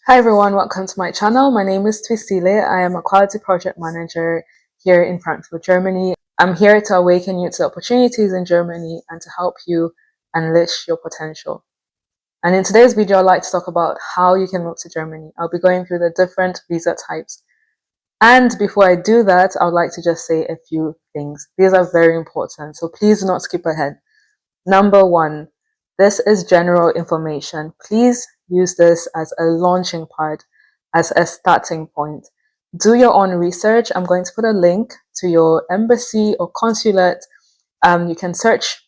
Hi everyone, welcome to my channel. My name is Twisile. I am a quality project manager here in Frankfurt, Germany. I'm here to awaken you to opportunities in Germany and to help you unleash your potential. And in today's video, I'd like to talk about how you can move to Germany. I'll be going through the different visa types. And before I do that, I would like to just say a few things. These are very important, so please do not skip ahead. Number one, this is general information. Please use this as a launching pad, as a starting point. Do your own research. I'm going to put a link to your embassy or consulate. You can search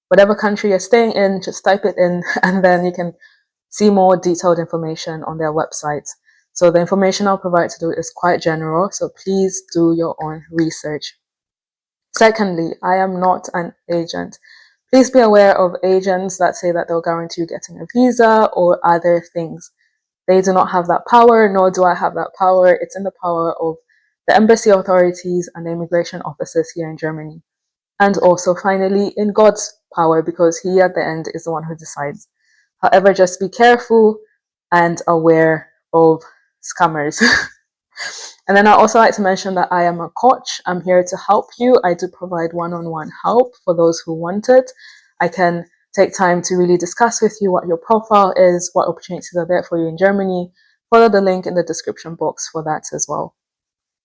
whatever country you're staying in, just type it in, and then you can see more detailed information on their websites. So the information I'll provide to do is quite general, so please do your own research. Secondly, I am not an agent. Please be aware of agents that say that they'll guarantee you getting a visa or other things. They do not have that power, nor do I have that power. It's in the power of the embassy authorities and the immigration officers here in Germany. And also, finally, in God's power, because He at the end is the one who decides. However, just be careful and aware of scammers. And then I also like to mention that I am a coach. I'm here to help you. I do provide one-on-one help for those who want it. I can take time to really discuss with you what your profile is, what opportunities are there for you in Germany. Follow the link in the description box for that as well.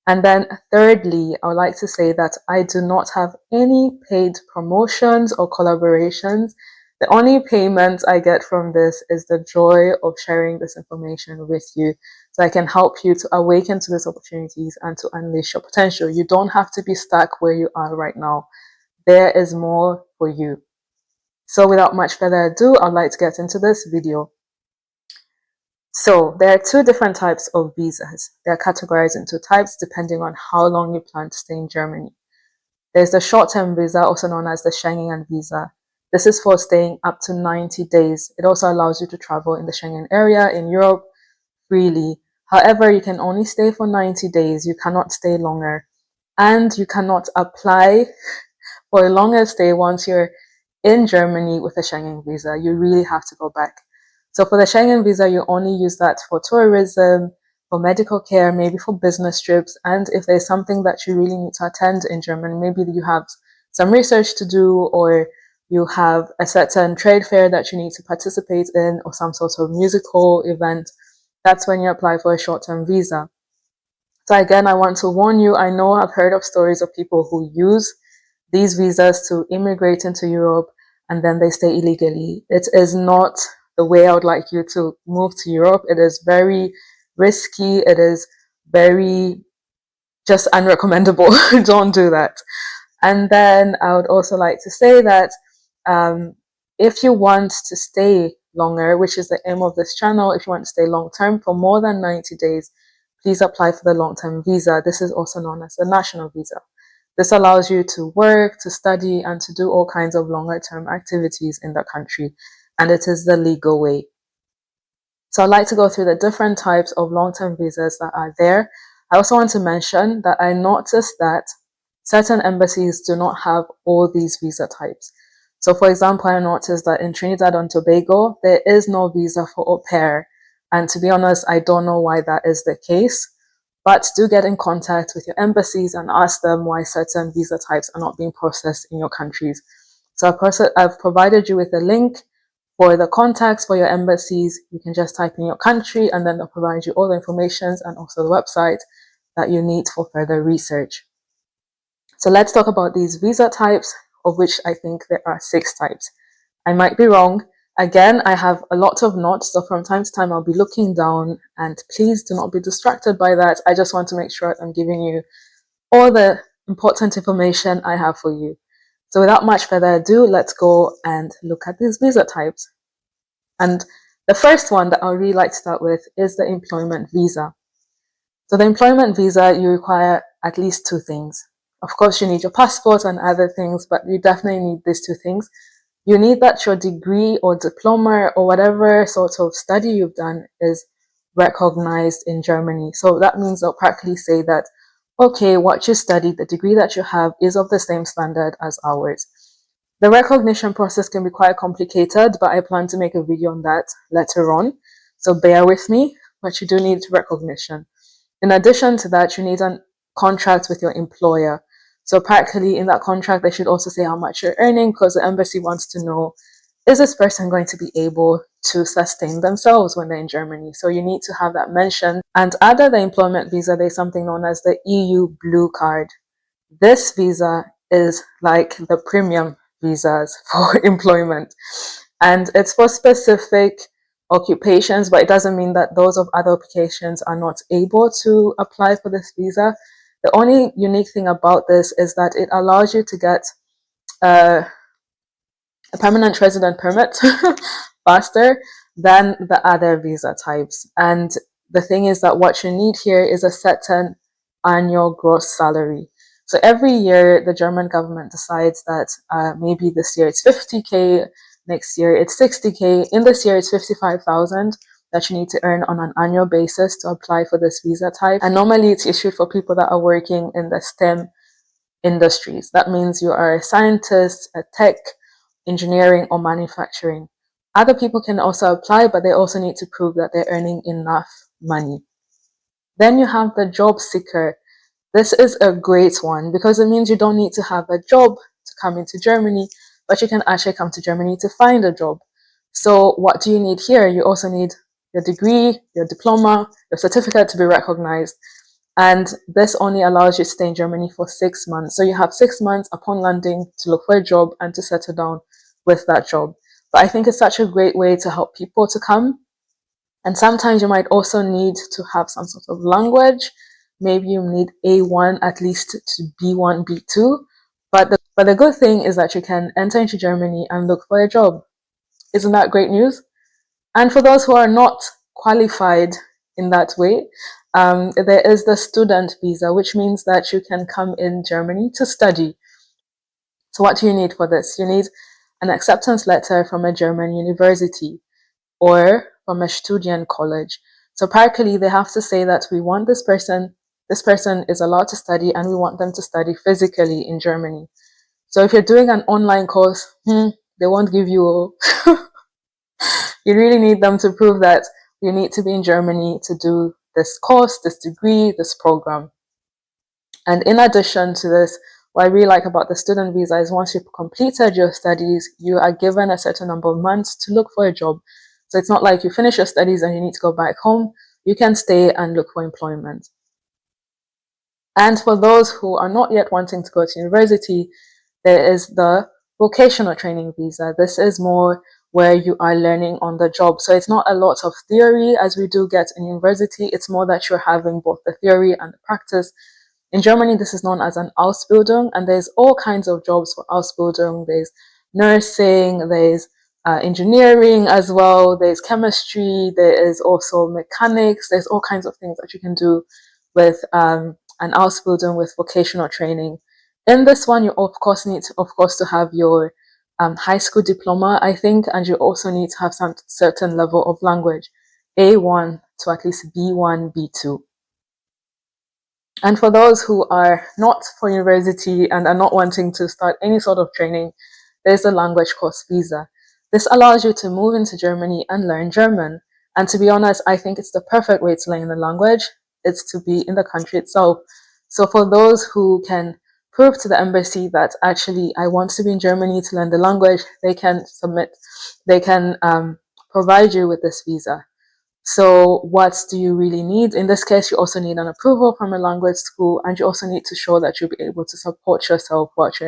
And then thirdly, I would like to say that I do not have any paid promotions or collaborations. The only payment I get from this is the joy of sharing this information with you so I can help you to awaken to these opportunities and to unleash your potential. You don't have to be stuck where you are right now. There is more for you. So without much further ado, I'd like to get into this video. So there are two different types of visas. They're categorized into types depending on how long you plan to stay in Germany. There's the short-term visa, also known as the Schengen visa. This is for staying up to 90 days. It also allows you to travel in the Schengen area in Europe freely. However, you can only stay for 90 days. You cannot stay longer. And you cannot apply for a longer stay once you're in Germany with a Schengen visa. You really have to go back. So for the Schengen visa, you only use that for tourism, for medical care, maybe for business trips. And if there's something that you really need to attend in Germany, maybe you have some research to do, or you have a certain trade fair that you need to participate in, or some sort of musical event, that's when you apply for a short-term visa. So again, I want to warn you, I know I've heard of stories of people who use these visas to immigrate into Europe and then they stay illegally. It is not the way I would like you to move to Europe. It is very risky. It is very just unrecommendable. Don't do that. And then I would also like to say that if you want to stay longer, which is the aim of this channel, if you want to stay long term for more than 90 days, please apply for the long-term visa. This is also known as the national visa. This allows you to work, to study, and to do all kinds of longer-term activities in the country, and it is the legal way. So I'd like to go through the different types of long-term visas that are there. I also want to mention that I noticed that certain embassies do not have all these visa types. So for example, I noticed that in Trinidad and Tobago, there is no visa for au pair. And to be honest, I don't know why that is the case, but do get in contact with your embassies and ask them why certain visa types are not being processed in your countries. So I've provided you with a link for the contacts for your embassies. You can just type in your country and then they'll provide you all the information and also the website that you need for further research. So let's talk about these visa types, of which I think there are 6 types. I might be wrong. Again, I have a lot of notes, so from time to time I'll be looking down, and please do not be distracted by that. I just want to make sure I'm giving you all the important information I have for you. So without much further ado, let's go and look at these visa types. And the first one that I would really like to start with is the employment visa. So the employment visa, you require at least 2 things. Of course, you need your passport and other things, but you definitely need these 2 things. You need that your degree or diploma or whatever sort of study you've done is recognized in Germany. So that means they'll practically say that, okay, what you studied, the degree that you have is of the same standard as ours. The recognition process can be quite complicated, but I plan to make a video on that later on. So bear with me. but you do need recognition. In addition to that, you need a contract with your employer. So practically in that contract, they should also say how much you're earning, because the embassy wants to know, is this person going to be able to sustain themselves when they're in Germany? So you need to have that mentioned. And under the employment visa, there's something known as the EU Blue Card. This visa is like the premium visas for employment, and it's for specific occupations, but it doesn't mean that those of other occupations are not able to apply for this visa. The only unique thing about this is that it allows you to get a permanent resident permit faster than the other visa types. And the thing is that what you need here is a certain annual gross salary. So every year, the German government decides that maybe this year it's 50K, next year it's 60K, in this year it's 55,000 that you need to earn on an annual basis to apply for this visa type. And normally it's issued for people that are working in the STEM industries. That means you are a scientist, a tech, engineering, or manufacturing. Other people can also apply, but they also need to prove that they're earning enough money. Then you have the job seeker. This is a great one because it means you don't need to have a job to come into Germany, but you can actually come to Germany to find a job. So what do you need here? You also need your degree, your diploma, your certificate to be recognized. And this only allows you to stay in Germany for 6 months. So you have 6 months upon landing to look for a job and to settle down with that job. But I think it's such a great way to help people to come. And sometimes you might also need to have some sort of language. Maybe you need A1 at least to B1, B2. But the good thing is that you can enter into Germany and look for a job. Isn't that great news? And for those who are not qualified in that way, there is the student visa, which means that you can come in Germany to study. So what do you need for this? You need an acceptance letter from a German university or from a Studien college. So practically they have to say that we want this person is allowed to study and we want them to study physically in Germany. So if you're doing an online course, they won't give you you really need them to prove that you need to be in Germany to do this course, this degree, this program. And in addition to this, what I really like about the student visa is once you've completed your studies, you are given a certain number of months to look for a job. So it's not like you finish your studies and you need to go back home. You can stay and look for employment. And for those who are not yet wanting to go to university, there is the vocational training visa. This is more where you are learning on the job. So it's not a lot of theory as we do get in university. It's more that you're having both the theory and the practice. In Germany, this is known as an Ausbildung, and there's all kinds of jobs for Ausbildung. There's nursing, there's engineering as well, there's chemistry, there is also mechanics, there's all kinds of things that you can do with an Ausbildung with vocational training. In this one, you of course need to have your high school diploma, I think, and you also need to have some certain level of language, A1 to at least B1, B2. And for those who are not for university and are not wanting to start any sort of training, there's the language course visa. This allows you to move into Germany and learn German. And to be honest, I think it's the perfect way to learn the language. It's to be in the country itself. So for those who can prove to the embassy that actually I want to be in Germany to learn the language, they can provide you with this visa. So what do you really need? In this case, you also need an approval from a language school, and you also need to show that you'll be able to support yourself whilst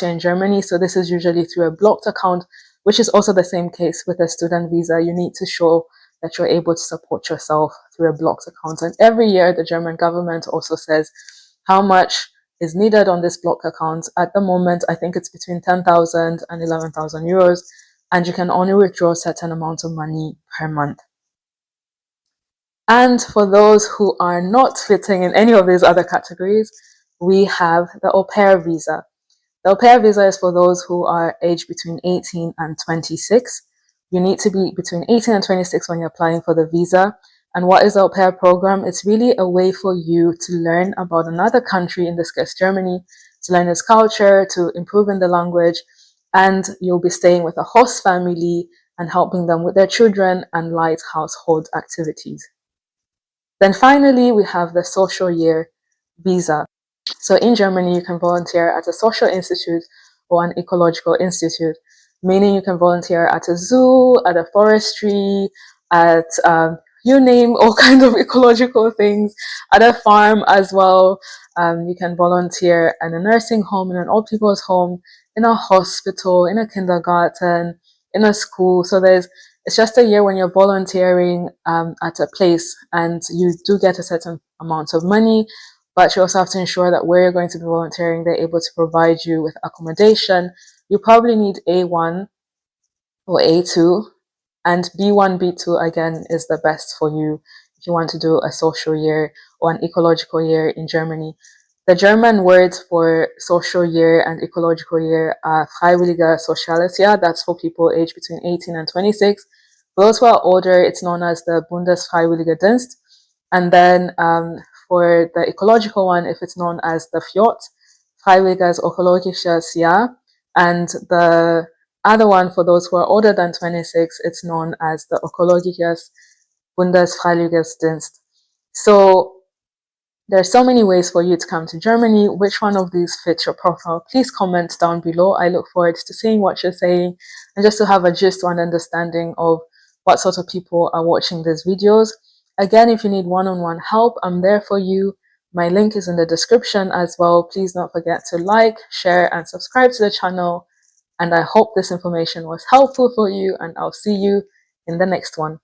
you're in Germany. So this is usually through a blocked account, which is also the same case with a student visa. You need to show that you're able to support yourself through a blocked account. And every year, the German government also says how much is needed on this block account. At the moment, I think it's between 10,000 and 11,000 euros, and you can only withdraw a certain amount of money per month. And for those who are not fitting in any of these other categories, we have the aupair visa. The aupair visa is for those who are aged between 18 and 26. You need to be between 18 and 26 when you're applying for the visa. And what is the aupair program? It's really a way for you to learn about another country, in this case Germany, to learn its culture, to improve in the language, and you'll be staying with a host family and helping them with their children and light household activities. Then finally, we have the social year visa. So in Germany, you can volunteer at a social institute or an ecological institute, meaning you can volunteer at a zoo, at a forestry, at you name all kinds of ecological things, at a farm as well. You can volunteer in a nursing home, in an old people's home, in a hospital, in a kindergarten, in a school. So it's just a year when you're volunteering at a place, and you do get a certain amount of money, but you also have to ensure that where you're going to be volunteering, they're able to provide you with accommodation. You probably need A1 or A2, and B1, B2 again is the best for you if you want to do a social year or an ecological year in Germany. The German words for social year and ecological year are Freiwilliger Soziales Jahr. That's for people aged between 18 and 26. For those who are older, it's known as the Bundesfreiwilliger Dienst. And then for the ecological one, if it's known as the Fjord, Freiwilliges Ökologisches Jahr. And the other one, for those who are older than 26, it's known as the Ökologisches Bundesfreiwilliges Dienst. So there's so many ways for you to come to Germany. Which one of these fits your profile? Please comment down below. I look forward to seeing what you're saying and just to have a gist or an understanding of what sort of people are watching these videos. Again, if you need one-on-one help, I'm there for you. My link is in the description as well. Please don't forget to like, share, and subscribe to the channel. And I hope this information was helpful for you, and I'll see you in the next one.